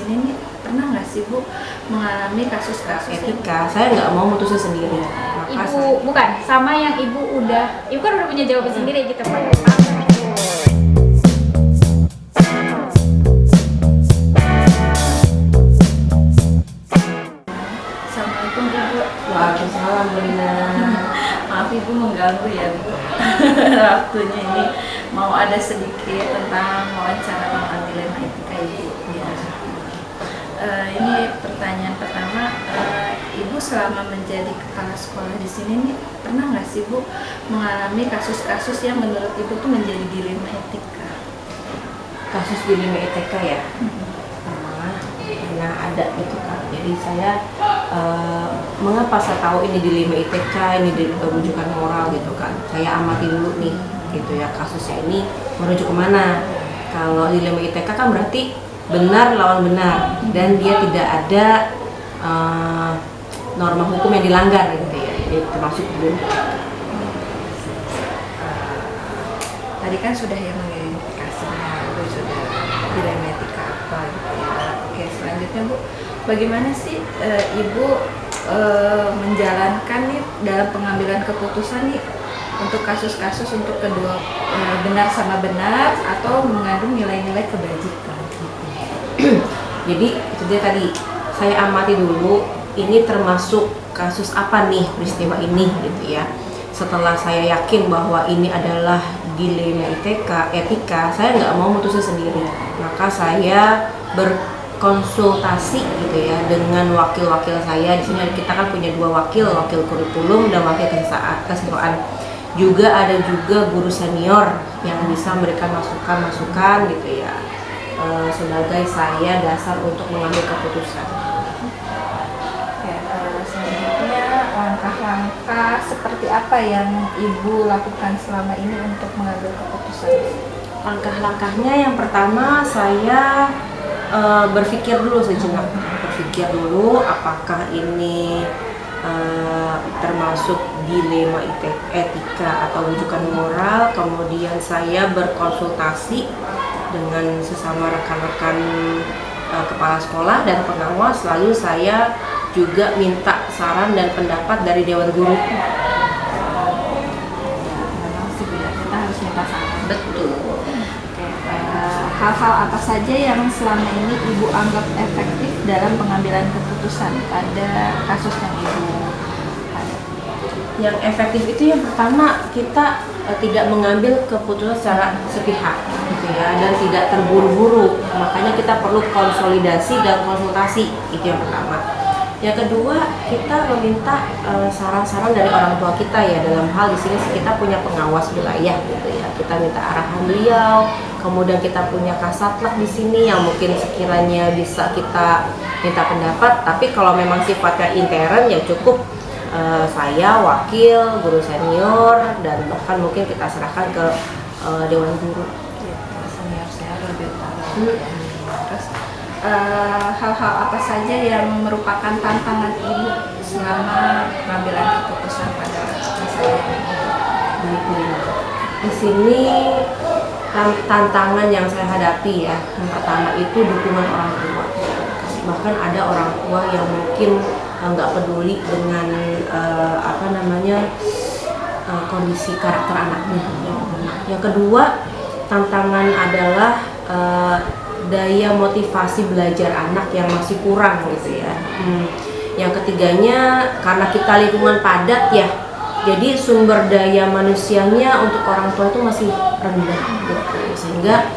sini nih, pernah nggak sih Bu mengalami kasus-kasus etika? Saya nggak mau mutusin sendiri. Maka Ibu bukan sama yang ibu kan udah punya jawaban sendiri gitu Pak. Assalamualaikum Ibu. Waalaikumsalam Bu Lina. Maaf Ibu mengganggu ya Bu. Waktunya ini mau ada sedikit tentang wawancara tentang dilema etika Ibu. Ya. Ini pertanyaan pertama, Ibu selama menjadi kepala sekolah di sini nih, pernah nggak sih Bu mengalami kasus-kasus yang menurut Ibu tuh menjadi dilema etika? Kasus dilema etika ya? Pernah ada gitu kan. Jadi saya mengapa saya tahu ini dilema etika, ini rujukan moral gitu kan. Saya amati dulu nih gitu ya, kasusnya ini merujuk kemana. Kalau dilema etika kan berarti benar lawan benar dan dia tidak ada norma hukum yang dilanggar gitu ya. Jadi termasuk belum. Tadi kan sudah yang mengidentifikasinya, itu sudah dilema etika apa gitu ya. Oke, selanjutnya Bu, bagaimana sih Ibu menjalankan nih dalam pengambilan keputusan nih untuk kasus-kasus untuk kedua benar sama benar atau mengandung nilai-nilai kebajikan? Jadi itu dia tadi, saya amati dulu ini termasuk kasus apa nih peristiwa ini gitu ya. Setelah saya yakin bahwa ini adalah dilema etika, saya nggak mau mutusin sendiri. Maka saya berkonsultasi gitu ya dengan wakil-wakil saya. Di sini kita kan punya dua wakil kurikulum dan wakil kesetaraan. Juga ada guru senior yang bisa memberikan masukan gitu ya. Sebagai saya dasar untuk mengambil keputusan. Ya, selanjutnya langkah-langkah seperti apa yang Ibu lakukan selama ini untuk mengambil keputusan? Langkah-langkahnya yang pertama saya berpikir dulu sejenak. Berpikir dulu apakah ini termasuk dilema etika atau rujukan moral. Kemudian saya berkonsultasi dengan sesama rekan-rekan kepala sekolah dan pengawas, lalu saya juga minta saran dan pendapat dari Dewan Guru. Memang sih Bu ya, kita harus minta saran. Betul. Oke, hal-hal apa saja yang selama ini Ibu anggap efektif dalam pengambilan keputusan pada kasus yang Ibu hadapi? Yang efektif itu yang pertama, kita tidak mengambil keputusan secara sepihak gitu ya, dan tidak terburu-buru. Makanya kita perlu konsolidasi dan konsultasi, itu yang pertama. Yang kedua, kita meminta saran-saran dari orang tua kita ya. Dalam hal di sini kita punya pengawas wilayah gitu ya. Kita minta arahan beliau. Kemudian kita punya kasatlah di sini yang mungkin sekiranya bisa kita minta pendapat. Tapi kalau memang sifatnya intern ya cukup saya, wakil, guru senior, dan bahkan mungkin kita serahkan ke Dewan Guru. Senior lebih utama. Terus hal-hal apa saja yang merupakan tantangan Ibu selama pengambilan keputusan pada masa ini? Di sini tantangan yang saya hadapi ya, yang pertama itu dukungan orang tua. Bahkan ada orang tua yang mungkin nggak peduli dengan kondisi karakter anaknya. Yang kedua, tantangan adalah daya motivasi belajar anak yang masih kurang gitu ya. Yang ketiganya, karena kita lingkungan padat ya, jadi sumber daya manusianya untuk orang tua itu masih rendah gitu. Sehingga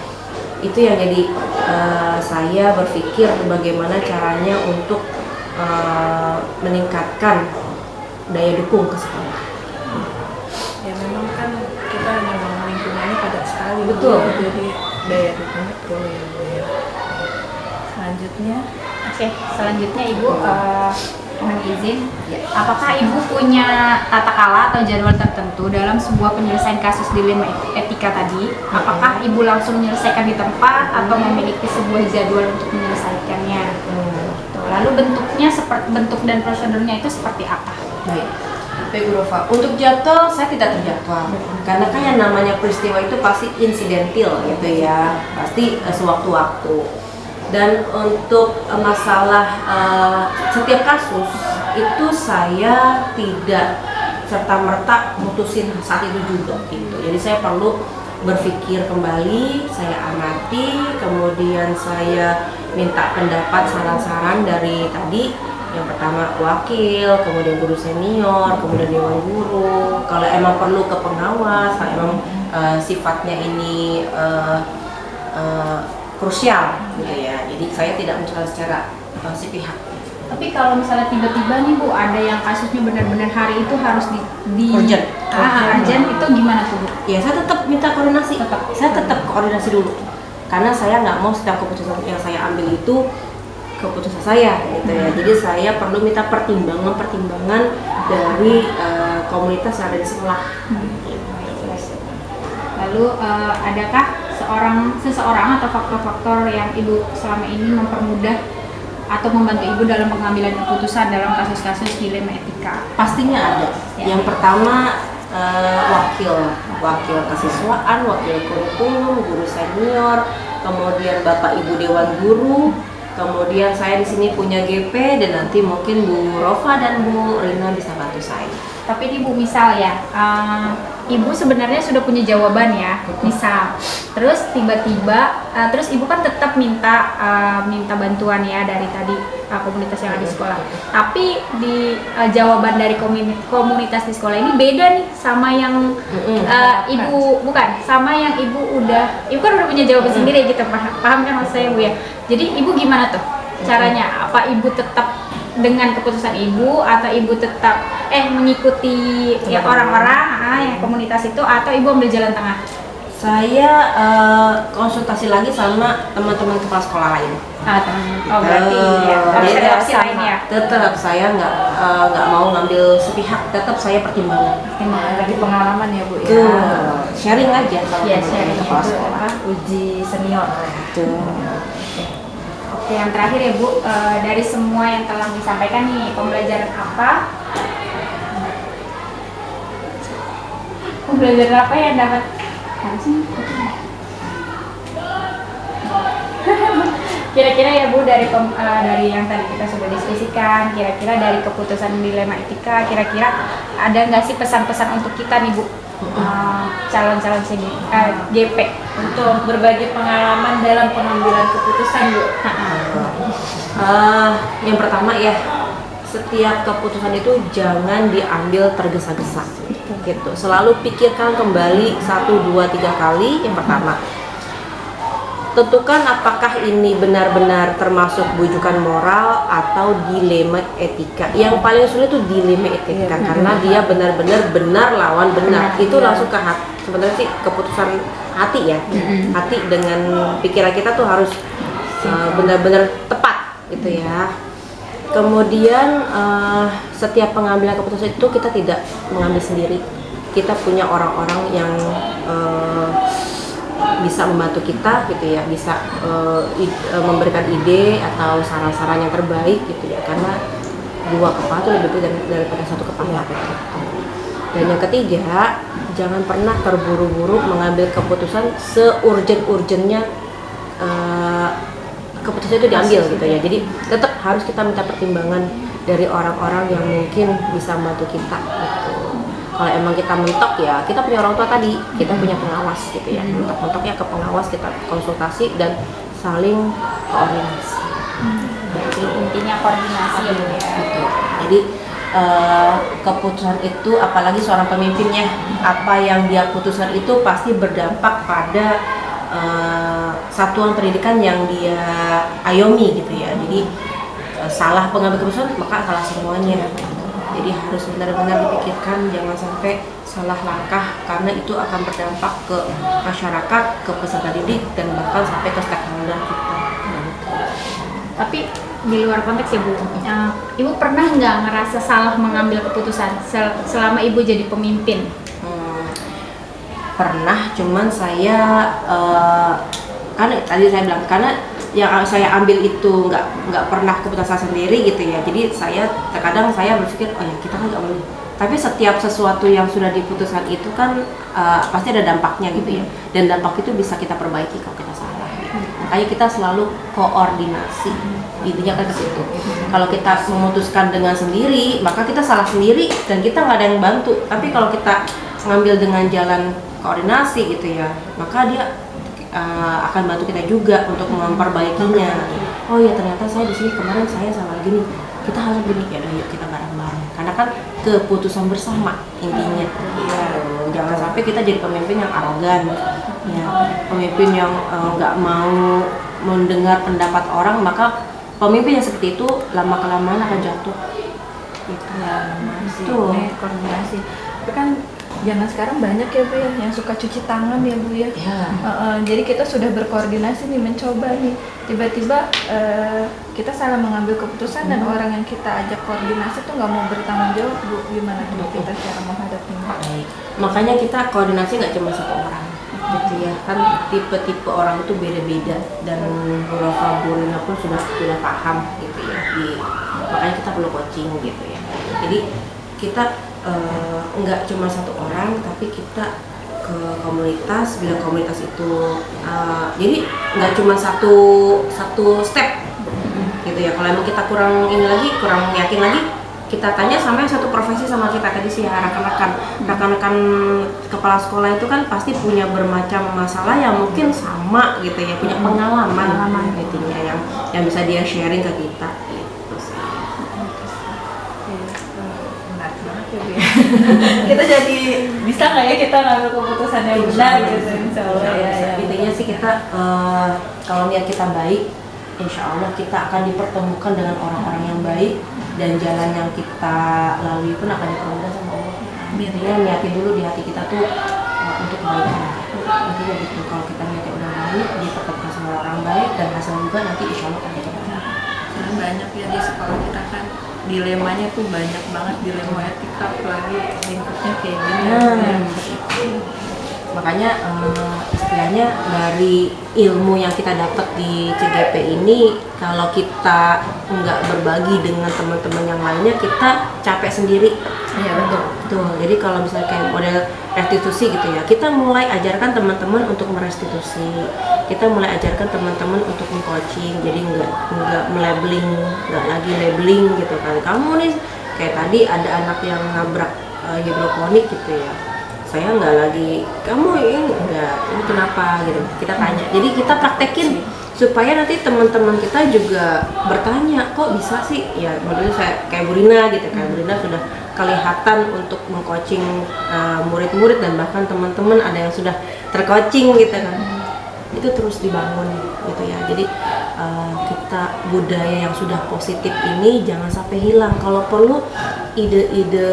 itu yang jadi saya berpikir bagaimana caranya untuk meningkatkan daya dukung ke sekolah. Ya memang kan kita memang lingkungannya padat sekali. Betul. Jadi daya dukungnya perlu ya Bu ya. Selanjutnya, Selanjutnya Ibu mohon izin, apakah Ibu punya tata kala atau jadwal tertentu dalam sebuah penyelesaian kasus dilema etika tadi? Apakah Ibu langsung menyelesaikan di tempat atau memiliki sebuah jadwal untuk menyelesaikannya? Lalu bentuk dan prosedurnya itu seperti apa? Baik Bu Rova, untuk jadwal saya tidak terjadwal karena kan yang namanya peristiwa itu pasti insidentil gitu ya, pasti sewaktu-waktu. Dan untuk masalah setiap kasus itu saya tidak serta-merta mutusin saat itu juga gitu. Jadi saya perlu berpikir kembali, saya amati, kemudian saya minta pendapat saran-saran dari tadi. Yang pertama wakil, kemudian guru senior, kemudian dewan guru. Kalau emang perlu ke pengawas, kalau emang sifatnya ini krusial gitu ya. Jadi saya tidak mencari secara sepihak. Tapi kalau misalnya tiba-tiba nih Bu, ada yang kasusnya benar-benar hari itu harus Urgent. urgent, itu gimana tuh Bu? Ya saya tetap minta koordinasi. Saya tetap koordinasi dulu. Karena saya nggak mau setiap keputusan yang saya ambil itu keputusan saya gitu ya. Jadi saya perlu minta pertimbangan dari komunitas yang ada di sekolah. Lalu adakah seseorang atau faktor-faktor yang Ibu selama ini mempermudah atau membantu Ibu dalam pengambilan keputusan dalam kasus-kasus dilema etika? Pastinya ada. Ya. Yang pertama wakil kesiswaan, wakil kurikulum, guru senior, kemudian Bapak Ibu Dewan Guru, kemudian saya di sini punya GP dan nanti mungkin Bu Rofa dan Bu Rina bisa bantu saya. Tapi ini Bu, misal ya, Ibu sebenarnya sudah punya jawaban ya, misal, terus tiba-tiba, terus Ibu kan tetap minta bantuan ya dari tadi komunitas yang ada di sekolah. Tapi di jawaban dari komunitas di sekolah ini beda nih sama yang Ibu, bukan, sama yang Ibu kan udah punya jawaban sendiri gitu, paham kan maksud saya Bu ya? Jadi Ibu gimana tuh caranya? Apa Ibu tetap dengan keputusan Ibu atau Ibu tetap mengikuti ya orang-orang yang komunitas itu, atau Ibu ambil jalan tengah? Saya konsultasi lagi sama teman-teman kepala sekolah lain. Berarti ya, harus ada opsi lain ya. Tetap saya nggak mau ngambil sepihak, tetap saya pertimbangkan. Lagi pengalaman ya Bu ya. Sharing aja sama Iya, teman-teman sharing. kepala sekolah. Uji senior. Oke, yang terakhir ya Bu, dari semua yang telah disampaikan nih, pembelajaran apa yang dapat kira-kira ya Bu, dari yang tadi kita sudah diskusikan, kira-kira dari keputusan dilema etika, kira-kira ada nggak sih pesan-pesan untuk kita nih Bu, calon-calon GP, Untuk berbagi pengalaman dalam pengambilan keputusan Bu. Yang pertama ya, setiap keputusan itu jangan diambil tergesa-gesa gitu. Selalu pikirkan kembali 1, 2, 3 kali. Yang pertama, tentukan apakah ini benar-benar termasuk bujukan moral atau dilema etika. Yang paling sulit itu dilema etika, karena dia benar-benar benar lawan benar. Itu langsung ke hati. Sebenarnya sih keputusan hati ya. Hati dengan pikiran kita tuh harus benar-benar tepat gitu ya. Kemudian setiap pengambilan keputusan itu kita tidak mengambil sendiri. Kita punya orang-orang yang bisa membantu kita gitu ya, bisa memberikan ide atau saran-saran yang terbaik gitu ya, karena 2 kepala itu lebih baik daripada 1 kepala gitu. Dan yang ketiga, jangan pernah terburu-buru mengambil keputusan seurgent-urgentnya keputusan itu diambil gitu ya. Jadi tetap harus kita minta pertimbangan dari orang-orang yang mungkin bisa membantu kita gitu. Kalau emang kita mentok ya, kita punya orang tua tadi, kita punya pengawas gitu ya. Mentok-mentok ya ke pengawas, kita konsultasi dan saling koordinasi. Jadi intinya koordinasi ya Bu ya. Gitu. Jadi keputusan itu, apalagi seorang pemimpinnya, apa yang dia putuskan itu pasti berdampak pada satuan pendidikan yang dia ayomi gitu ya. Jadi salah pengambil keputusan maka salah semuanya. Jadi harus benar-benar dipikirkan, jangan sampai salah langkah, karena itu akan berdampak ke masyarakat, ke peserta didik, dan bahkan sampai ke stakeholder kita. Tapi di luar konteks ya Bu, Ibu pernah nggak ngerasa salah mengambil keputusan selama Ibu jadi pemimpin? Pernah, cuman saya kan tadi saya bilang, karena yang saya ambil itu nggak pernah keputusan saya sendiri gitu ya. Jadi terkadang saya berpikir, oh ya kita kan nggak boleh. Tapi setiap sesuatu yang sudah diputuskan itu kan pasti ada dampaknya gitu ya. Dan dampak itu bisa kita perbaiki kalau kita salah. Gitu. makanya kita selalu koordinasi, intinya kan ke situ. Kalau kita memutuskan dengan sendiri, maka kita salah sendiri dan kita nggak ada yang bantu. Tapi kalau kita ngambil dengan jalan koordinasi gitu ya, maka dia akan bantu kita juga untuk memperbaikinya. Oh ya, ternyata saya di sini kemarin saya salah gini, kita harus gini, ya udah yuk kita bareng-bareng. Karena kan keputusan bersama intinya. Jangan sampai kita jadi pemimpin yang arogan, ya, pemimpin yang nggak mau mendengar pendapat orang, maka pemimpin yang seperti itu lama kelamaan akan jatuh. Itu Ya, masih Tuh. koordinasi. Tapi kan zaman sekarang banyak ya Bu ya yang suka cuci tangan ya Bu ya. Ya. Jadi kita sudah berkoordinasi nih, mencoba nih, tiba-tiba kita salah mengambil keputusan dan orang yang kita ajak koordinasi tuh nggak mau bertanggung jawab Bu. Gimana tuh kita cara menghadapinya? Baik. Makanya kita koordinasi nggak cuma satu orang, gitu ya. Kan tipe-tipe orang itu beda-beda dan beberapa Burina pun sudah paham gitu ya. Makanya kita perlu coaching gitu ya. Jadi kita nggak cuma satu orang, tapi kita ke komunitas. Bila komunitas itu jadi nggak cuma satu step gitu ya. Kalau emang kita kurang yakin lagi, kita tanya sama yang satu profesi sama kita tadi sih, rekan-rekan kepala sekolah itu kan pasti punya bermacam masalah yang mungkin sama gitu ya, punya pengalaman intinya yang bisa dia sharing ke kita gitu sih. Menarik banget ya Bu ya. Kita jadi bisa nggak ya kita ngambil keputusan yang benar gitu, insya Allah ya. Intinya sih kita kalau niat kita baik, insya Allah kita akan dipertemukan dengan orang-orang yang baik dan jalan yang kita lalui pun akan dipermudah sama Allah. Intinya niatin dulu di hati kita tuh untuk kebaikan. Intinya gitu, kalau kita niatnya udah baik, dipertemukan sama orang baik dan hasil juga nanti insya Allah akan kita dapat. Karena banyak ya di sekolah kita kan dilemanya tuh banyak banget, dilema etika apalagi lingkupnya kayak gini. Makanya istilahnya dari ilmu yang kita dapat di CGP ini, kalau kita nggak berbagi dengan teman-teman yang lainnya, kita capek sendiri. Iya betul. Tuh, jadi kalau misalnya kayak model restitusi gitu ya, kita mulai ajarkan teman-teman untuk merestitusi, kita mulai ajarkan teman-teman untuk meng-coaching, jadi nggak lagi labeling gitu kan. Kamu nih kayak tadi ada anak yang nabrak hidroponik gitu ya, saya nggak lagi, kamu ini enggak, ini kenapa gitu, kita tanya. Jadi kita praktekin supaya nanti teman-teman kita juga bertanya, kok bisa sih ya. Menurut saya kayak Burina gitu, kayak Burina sudah kelihatan untuk meng-coaching murid-murid dan bahkan teman-teman ada yang sudah ter-coaching gitu kan. Itu terus dibangun gitu ya. Jadi kita budaya yang sudah positif ini jangan sampai hilang. Kalau perlu ide-ide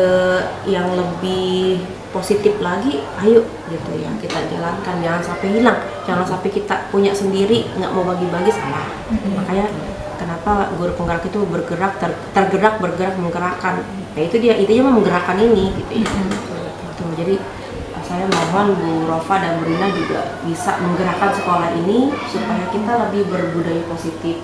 yang lebih positif lagi, ayo gitu ya kita jalankan, jangan sampai hilang, jangan sampai kita punya sendiri nggak mau bagi-bagi, salah. Makanya kenapa guru penggerak itu tergerak bergerak menggerakkan, ya itu dia intinya menggerakkan ini gitu ya. Tuh, jadi saya mohon Bu Rofa dan Bu Rina juga bisa menggerakkan sekolah ini supaya kita lebih berbudaya positif.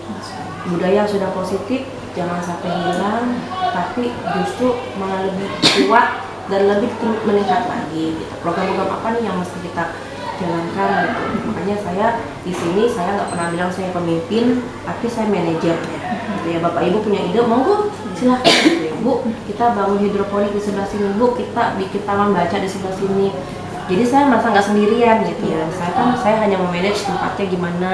Budaya yang sudah positif jangan sampai hilang, tapi justru malah lebih kuat dan lebih meningkat lagi gitu. Program-program apa nih yang mesti kita jalankan gitu. Makanya saya di sini saya nggak pernah bilang saya pemimpin, tapi saya manajer gitu ya. Bapak Ibu punya ide, monggo silahkan gitu ya. Bu, kita bangun hidroponik di sebelah sini, Bu, kita bikin taman baca di sebelah sini. Jadi saya merasa nggak sendirian gitu ya. Saya hanya memanage tempatnya gimana,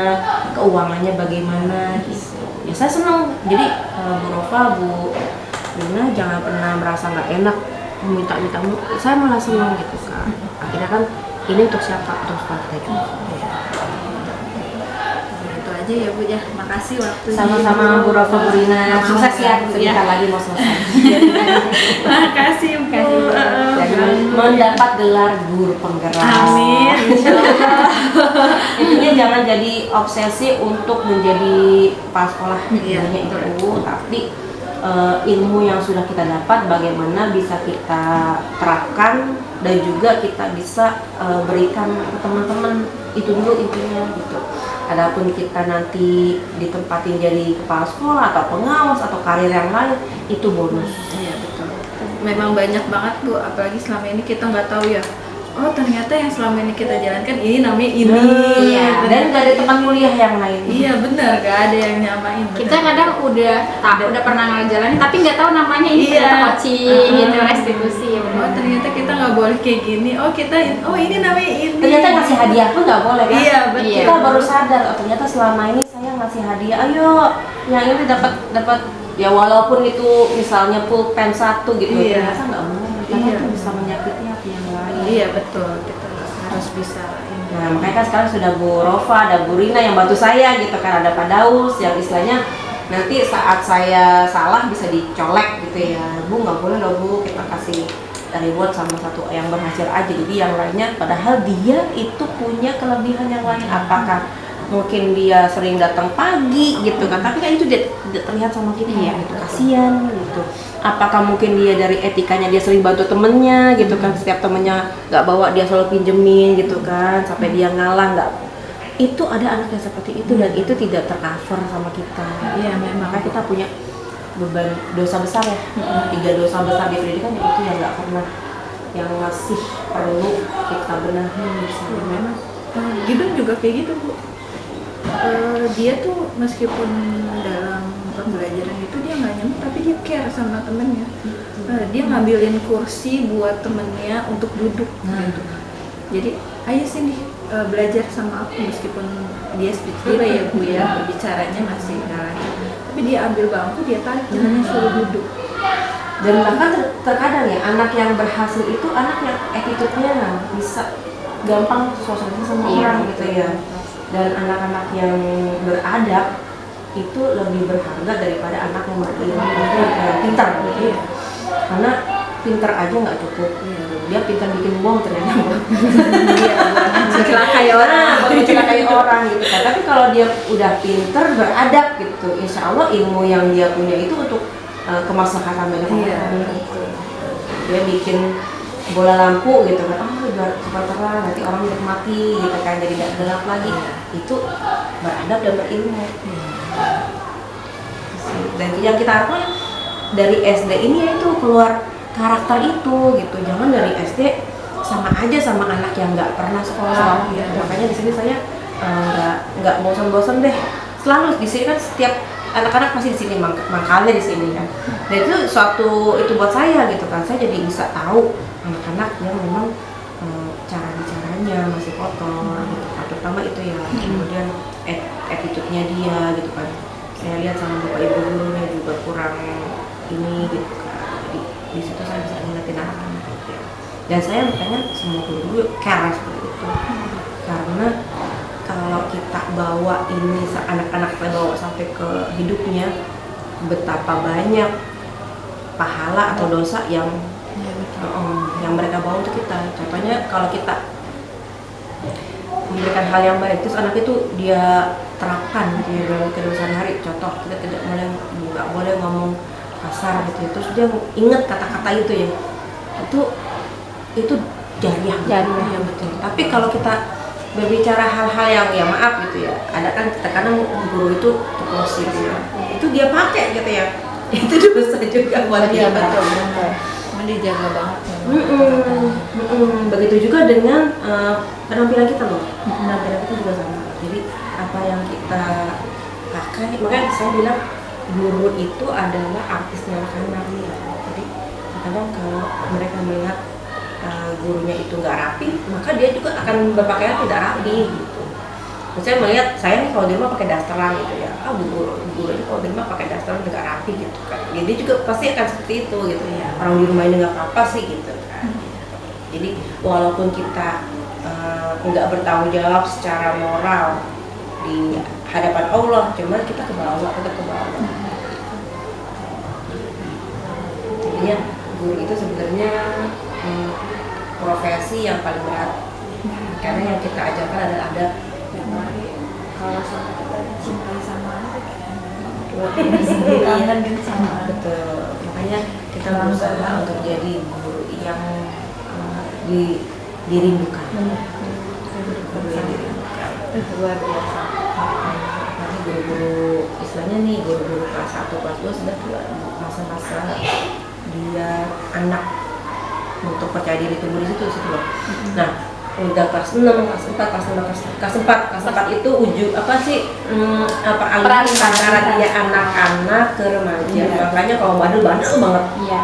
keuangannya bagaimana gitu. Ya saya senang. Jadi Bu Rofa, Bu Rina jangan pernah merasa nggak enak minta-minta, saya malah senang gitu kan. Akhirnya kan ini untuk siapa? Untuk sekolah kita juga. Itu aja ya Bu ya. Makasih waktunya. Sama-sama Bu Rofa, Bu Rina. Sukses ya, sebentar lagi mau selesai. Makasih Bu. Dan mendapat gelar guru penggerak. Amin. Intinya jangan jadi obsesi untuk menjadi kepala sekolah. Iya, Intinya betul. itu, tapi ilmu yang sudah kita dapat bagaimana bisa kita terapkan dan juga kita bisa berikan ke teman-teman, itu dulu intinya gitu. Adapun kita nanti ditempatin jadi kepala sekolah atau pengawas atau karir yang lain, itu bonus. Iya betul. Memang banyak banget Bu, apalagi selama ini kita nggak tahu ya oh ternyata yang selama ini kita jalankan ini namanya ini. Iya. Dan gak ada teman kuliah yang lain. Iya benar, gak ada yang nyamain. Kita kadang udah pernah ngejalanin tapi nggak tahu namanya ini Iya. ternyata coaching gitu, restitusi ya Oh benar. ternyata kita nggak boleh kayak gini. Oh ini namanya ini. Ternyata ngasih hadiah pun nggak boleh kan? Iya betul. Iya. Kita baru sadar, oh ternyata selama ini saya ngasih hadiah. Ayo, yang ini dapat ya walaupun itu misalnya pulpen 1 gitu, Iya. ternyata nggak boleh. Karena Iya. itu bisa menyakiti hati yang lain. Iya betul. Kita harus bisa. Nah, makanya kan sekarang sudah Bu Rofa, ada Bu Rina yang bantu saya gitu kan, ada Pak Daus yang istilahnya nanti saat saya salah bisa dicolek gitu ya. Bu nggak boleh loh Bu, kita kasih reward sama satu yang berhasil aja, jadi yang lainnya padahal dia itu punya kelebihan yang lain. Apakah mungkin dia sering datang pagi gitu kan, tapi kan itu tidak terlihat sama kita Iya, gitu, betul. kasihan gitu. Apakah mungkin dia dari etikanya dia sering bantu temennya gitu kan, setiap temennya nggak bawa dia selalu pinjemin gitu kan, sampai dia ngalah nggak. Itu ada anak yang seperti itu dan itu tidak tercover sama kita. Iya memang. Maka kita punya beban dosa besar ya, 3 dosa besar di pendidikan itu yang nggak pernah, yang masih perlu kita benahi bersama. Memang. Gibran juga kayak gitu Bu. Dia tuh meskipun dalam pembelajaran itu dia nggak nyamuk tapi dia care sama temennya. Dia ngambilin kursi buat temennya untuk duduk gitu. Jadi ayo sini belajar sama aku, meskipun dia speech delay ya Bu ya, berbicaranya masih nggak lancar. Tapi dia ambil bangku, dia tarik temennya suruh duduk. Dan bahkan terkadang ya anak yang berhasil itu anak yang attitude-nya bisa gampang sosialisasi sama Iya, orang gitu ya. Dan anak-anak yang beradab itu lebih berharga daripada anak yang pintar gitu ya. Karena pintar aja nggak cukup, dia pintar bikin uang ternyata. Mencelakai orang. Mencelakai orang gitu kan. Tapi kalau dia udah pintar beradab gitu, insya Allah ilmu yang dia punya itu untuk kemaslahatan banyak orang. Dia bikin bola lampu gitu kan, biar cepat terang, nanti orang nikmati gitu kan, jadi tidak gelap lagi. Itu beradab dan berilmu. Dan yang kita harapkan dari SD ini yaitu keluar karakter itu gitu. Jangan dari SD sama aja sama anak yang nggak pernah sekolah gitu. Makanya di sini saya nggak bosan-bosan deh. Selalu di sini kan setiap anak-anak masih di sini, makanya di sini kan. Dan itu suatu itu buat saya gitu kan. Saya jadi bisa tahu anak-anak yang memang cara bicaranya masih kotor gitu kan. Terutama itu ya. Kemudian attitude-nya dia gitu kan. Saya lihat sama bapak ibu gurunya juga kurang ini gitu kan. Jadi di situ saya bisa ngeliatin anak-anak gitu ya. Dan saya pengen semua guru care seperti itu. Karena kalau kita bawa ini anak-anak kita bawa sampai ke hidupnya, betapa banyak pahala atau dosa yang mereka bawa untuk kita. Contohnya kalau kita memberikan hal yang baik, terus anak itu dia terapkan gitu ya dalam kehidupan sehari-hari. Contoh, kita nggak boleh ngomong kasar gitu ya. Terus dia ingat kata-kata itu ya. Itu jariah. Ya betul. Tapi kalau kita berbicara hal-hal yang ya maaf gitu ya, ada kan kadang guru itu tukos gitu ya, itu dia pakai gitu ya, itu dosa juga buat dia. Betul. Dijaga banget. Begitu juga dengan penampilan kita loh, penampilan kita juga sama. Jadi apa yang kita pakai, makanya saya bilang guru itu adalah artisnya anak-anak ya. Jadi kadang kalau mereka melihat gurunya itu nggak rapi, maka dia juga akan berpakaian tidak rapi gitu. Saya melihat saya nih kalau di rumah pakai dasteran gitu ya, guru ini kalau di rumah pakai dasteran nggak rapi gitu kan. Jadi juga pasti akan seperti itu gitu ya. Orang di rumah ini nggak apa-apa sih gitu kan. Jadi walaupun kita nggak bertanggung jawab secara moral di hadapan Allah, cuman kita ke bawah. Jadinya guru itu sebenarnya profesi yang paling berat, karena yang kita ajarkan adalah adab. Kalau sampai kita dicintai sama anak, kangen kan sama. Betul. Makanya kita berusaha untuk jadi guru yang dirindukan. luar biasa. Nanti guru-guru istilahnya nih, guru-guru kelas 1, kelas 2 sudah masa-masa dia anak untuk percaya diri tumbuh di situ loh. Nah, udah kelas 6, kelas 4, kelas 4 itu peralihan antara dia anak-anak ke remaja. Makanya kalau bandel banget. Iya.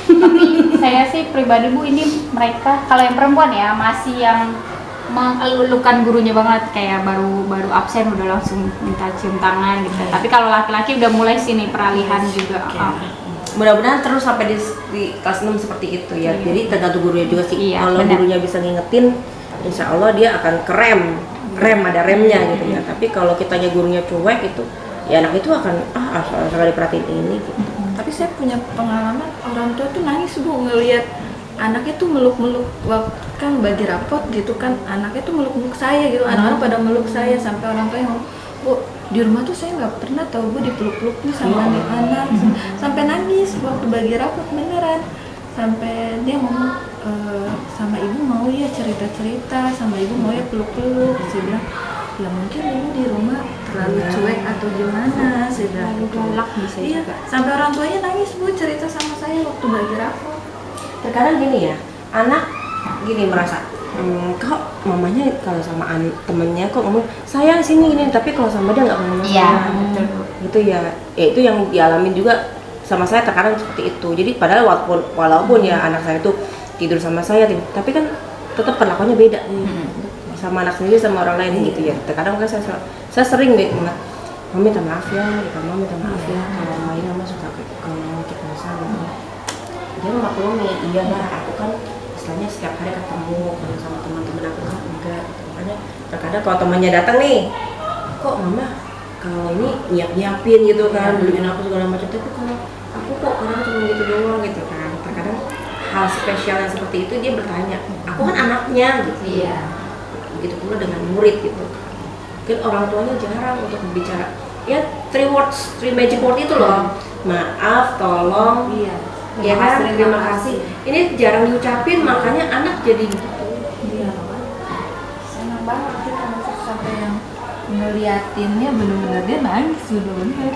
Tapi saya sih pribadi Bu, ini mereka kalau yang perempuan ya masih yang mengelulukan gurunya banget, kayak baru absen udah langsung minta cium tangan gitu. Tapi kalau laki-laki udah mulai sini peralihan juga. Mudah-mudahan terus sampai di kelas 6 seperti itu ya. Jadi tergantung gurunya juga sih. Kalau gurunya bisa ngingetin, insya Allah dia akan ada remnya gitu ya. Tapi kalau kitanya gurunya cuek itu, ya anak itu akan asal diperhatiin ini gitu. Tapi saya punya pengalaman orang tua tuh nangis Bu ngelihat anaknya tuh meluk-meluk waktu kan bagi rapot gitu kan, anaknya tuh meluk-meluk saya gitu, anak-anak pada meluk saya sampai orang tua yang ngomong, Bu di rumah tuh saya nggak pernah tahu Bu dipeluk-peluk nih sama anak, sampai nangis waktu bagi rapot beneran, sampai dia ngomong sama ibu mau ya cerita-cerita, sama ibu mau ya peluk-peluk, saya bilang ya mungkin ibu di rumah terlalu cuek atau gimana, saya bilang galak bisa juga. Sampai orang tuanya nangis Bu cerita sama saya waktu bagi rapot. Terkadang gini ya, anak gini merasa kok mamanya kalau sama temennya kok ngomong sayang sini ini, tapi kalau sama dia nggak ngomong gitu ya. Itu yang dialamin juga sama saya terkadang seperti itu. Jadi padahal walaupun ya anak saya itu tidur sama saya, tapi kan tetap perlakuannya beda sama anak sendiri sama orang lain gitu ya. Terkadang kan saya sering banget, Mami minta maaf ya, Mami minta maaf ya kalau main Mama suka kalau kita masa gitu. Dia maklumi, iya lah, aku kan istilahnya setiap hari ketemu sama teman-teman aku kan enggak. Makanya terkadang kalau temannya datang nih, kok Mama kalau ini nyiapin gitu kan, beliin aku segala macam, tapi kalau aku kok kadang cuma gitu doang gitu kan. Terkadang hal spesial yang seperti itu dia bertanya, aku kan anaknya gitu. Iya. Begitu pula dengan murid gitu. Mungkin orang tuanya jarang untuk berbicara. Ya, 3 magic word itu loh. Maaf, tolong, ya kan, terima kasih. Ini jarang diucapin, makanya anak jadi gitu. Iya. Senang banget kita sampai yang ngeliatinnya bener-bener dia nangis bener-bener.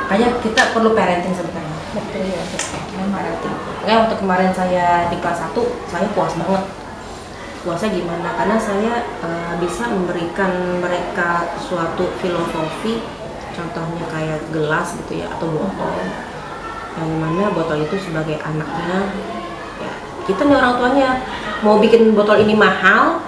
Makanya kita perlu parenting sebenarnya. Betul ya. Parenting. Makanya waktu kemarin saya di kelas 1, saya puas banget. Puasnya gimana? Karena saya bisa memberikan mereka suatu filosofi, contohnya kayak gelas gitu ya, atau botol. Yang mana botol itu sebagai anaknya, ya, kita nih orang tuanya mau bikin botol ini mahal,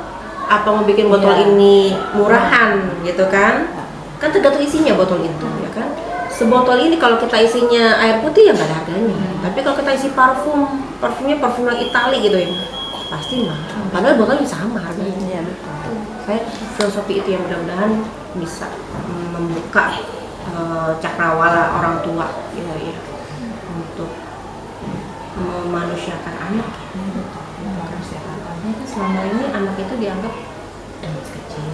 apa mau bikin botol ini murahan gitu kan? Kan tergantung isinya botol itu, ya kan? Sebotol ini kalau kita isinya air putih ya nggak ada harganya. Tapi kalau kita isi parfumnya parfum yang Itali gitu ya, pasti mahal. Padahal botolnya sama harganya. Iya betul. Saya filosofi itu yang mudah-mudahan bisa membuka cakrawala orang tua ya, untuk memanusiakan anak. Kan selama ini anak itu dianggap masih kecil,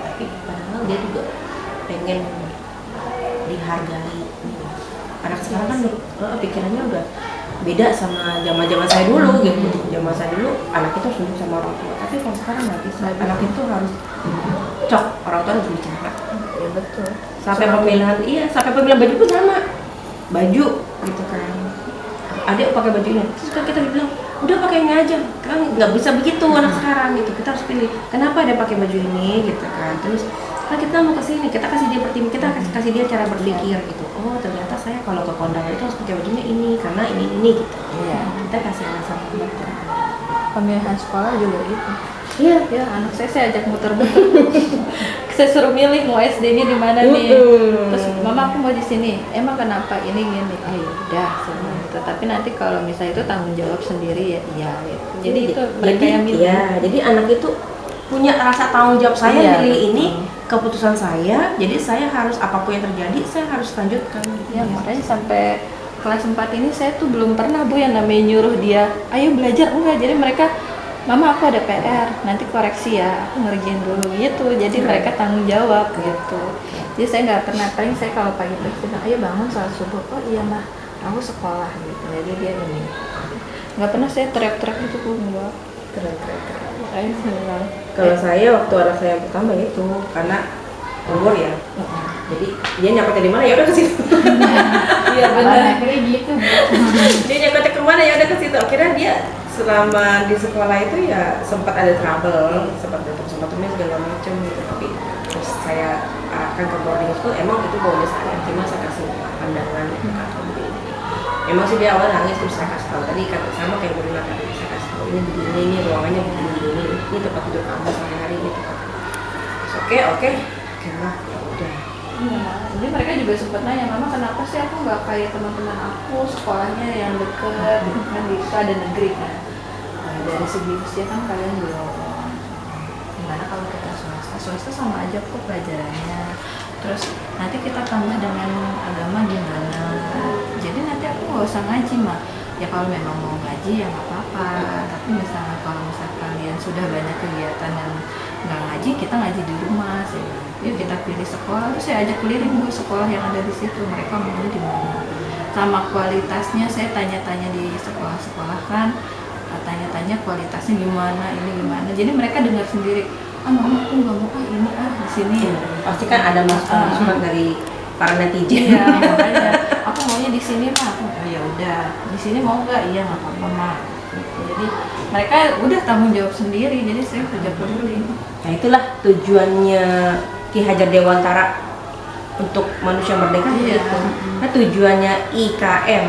tapi padahal dia juga pengen dihargai. Anak sekarang kan pikirannya udah beda sama zaman saya dulu gitu. Zaman saya dulu anak itu harus nurut sama orang tua, tapi kalau sekarang nggak bisa. Anak itu harus orang tua harus bicara. Ya betul. Sampai pemilihan baju pun sama, baju gitu kan. Adik pakai baju ini, terus kan kita bilang udah pakai ini aja, kan nggak bisa begitu anak sekarang gitu. Kita harus pilih kenapa dia pakai baju ini gitu kan. Terus kan kita mau kesini, kita kasih dia kita kasih dia cara berpikir gitu. Oh ternyata saya kalau ke kondangan itu harus pakai bajunya ini karena ini gitu. Iya. Kita kasih alasan gitu. Pemilihan sekolah juga gitu. Iya. Ya anak saya ajak muter-muter. Saya suruh milih mau SD-nya di mana nih. Terus mama aku mau di sini. Emang kenapa ini gini? Oh ya udah gitu. Tapi nanti kalau misalnya itu tanggung jawab sendiri ya iya gitu. Jadi itu mereka yang milih. Iya, jadi anak itu punya rasa tanggung jawab, saya milih ini keputusan saya, jadi saya harus apapun yang terjadi saya harus lanjutkan. Ya makanya sampai kelas 4 ini saya tuh belum pernah Bu yang namanya nyuruh dia ayo belajar, enggak. Jadi mereka mama aku ada PR nanti koreksi ya, aku ngerjain dulu gitu. Jadi mereka tanggung jawab gitu. Jadi saya nggak pernah, paling saya kalau pagi-pagi bilang ayo bangun sholat subuh, oh iya mah aku sekolah gitu. Jadi dia ini nggak pernah saya teriak-teriak gitu Bu, enggak. Keren. Kalau saya waktu anak saya yang pertama itu karena umur ya, Jadi dia nyakotnya di mana ya udah ke situ. Iya benar. Akhirnya gitu. Dia nyakotnya ke mana ya udah ke situ. Akhirnya dia selama di sekolah itu ya sempat ada trouble, sempat temen segala macam gitu. Tapi terus saya arahkan ke boarding school, emang itu baunya saya, cuma saya kasih pandangan gitu kan. Emang sih dia awal nangis, terus saya kasih tahu tadi kata sama kayak Burina tadi, saya kasih tahu ini begini, ini ruangannya begini, ini tempat tidur kamu sehari-hari ini tempat. Oke lah, ya udah. Iya, jadi mereka juga sempat nanya, mama kenapa sih aku nggak kayak teman-teman aku sekolahnya yang deket, kan di itu ada negeri kan. Nah, dari segi usia kan kalian belum. Gimana kalau kita swasta sama aja kok pelajarannya. Terus nanti kita tambah dengan agama gimana. Jadi nanti aku nggak usah ngaji mah. Ya kalau memang mau ngaji ya nggak apa-apa. Tapi misalnya kalau kalian sudah banyak kegiatan yang nggak ngaji, kita ngaji di rumah sih. Yuk kita pilih sekolah, terus saya ajak keliling bu sekolah yang ada di situ, mereka mau di mana. Sama kualitasnya saya tanya-tanya di sekolah-sekolah kan, tanya-tanya kualitasnya gimana, ini gimana. Jadi mereka dengar sendiri, mama aku nggak mau ini di sini. Pasti kan ada masukan dari para netizen. Iya, makanya aku maunya di sini mah. Oh ya udah, di sini mau nggak? Iya nggak apa-apa mah. Jadi mereka udah tanggung jawab sendiri, jadi saya kerja keliling. Nah itulah tujuannya Ki Hajar Dewantara untuk Manusia Merdeka Iya. itu. Nah tujuannya IKM,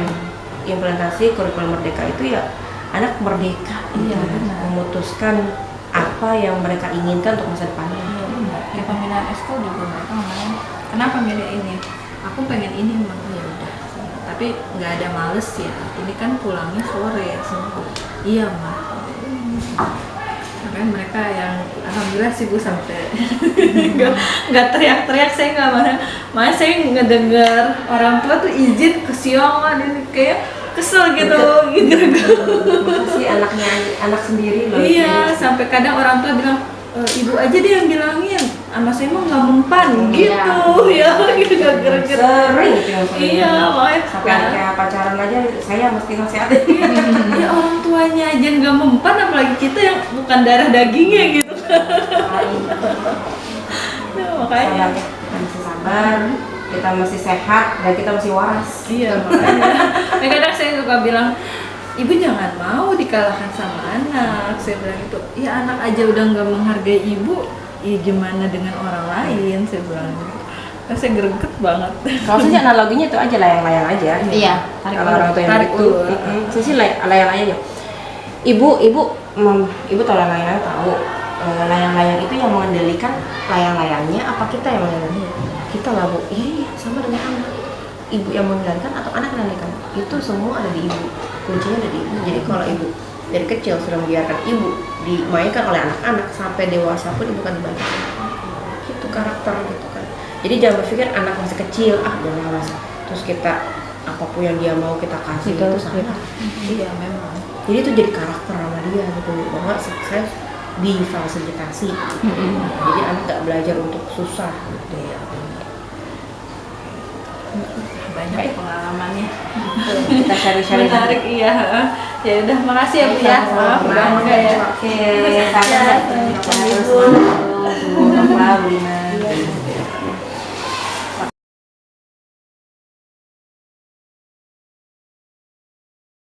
implementasi kurikulum merdeka itu ya anak merdeka, Iya, gitu. benar. Memutuskan apa yang mereka inginkan untuk masa depannya. Iya benar. Di pemilihan ekskul juga mereka ngomongin, kenapa milih ini? Aku pengen ini mah ya udah. Tapi nggak ada males ya. Ini kan pulangnya sore. Iya mah. Makanya mereka yang alhamdulillah sih bu sampai nggak teriak-teriak, saya nggak marah. Malah saya ngedengar orang tua tuh izin ke Siongan ini kayak kesel gitu. Si anaknya anak sendiri loh. Iya, sampai kadang orang tua bilang, ibu aja deh yang bilangin, sama saya mah nggak mempan gitu, ya gitu gak gerak-gerak. Sering itu yang sering. Iya, makanya Sampai kayak pacaran aja saya mesti nasihatin. ya orang tuanya aja nggak mempan, apalagi kita yang bukan darah dagingnya gitu. Nah, makanya. Kita masih sabar, kita masih sehat, dan kita masih waras. Iya, makanya. Nah, kadang saya suka bilang, ibu jangan mau dikalahkan sama anak. Saya bilang itu, ya anak aja udah nggak menghargai ibu, ya gimana dengan orang lain, saya bilang gitu. Nah, saya greget banget. Kalau sih analoginya itu aja layang-layang aja. Iya, Kalau orang tua yang tarik gitu, ulur. saya sih layang-layang aja. Ibu tahu layang-layang tahu. Layang-layang itu yang mengendalikan layang-layangnya apa kita yang mengendalikan? Kita lah bu. Iya sama dengan anak. Ibu yang mengendalikan atau anak yang mengendalikan? Itu semua ada di ibu. Kuncinya ada di ibu. Jadi kalau ibu dari kecil sudah membiarkan ibu dimainkan oleh anak-anak sampai dewasa pun ibu kan dibantu. Itu karakter gitu kan. Jadi jangan berpikir anak masih kecil jangan terus kita apapun yang dia mau kita kasih itu salah. Iya memang. Jadi itu jadi karakter sama dia gitu bahwa sukses difasilitasi. Jadi anak nggak belajar untuk susah gitu ya. Banyak pengalamannya. Kita cari-cari. Menarik iya. Ya udah makasih ya Bu ya. Maaf udah enggak ya. Oke, terus semoga Bu Lina.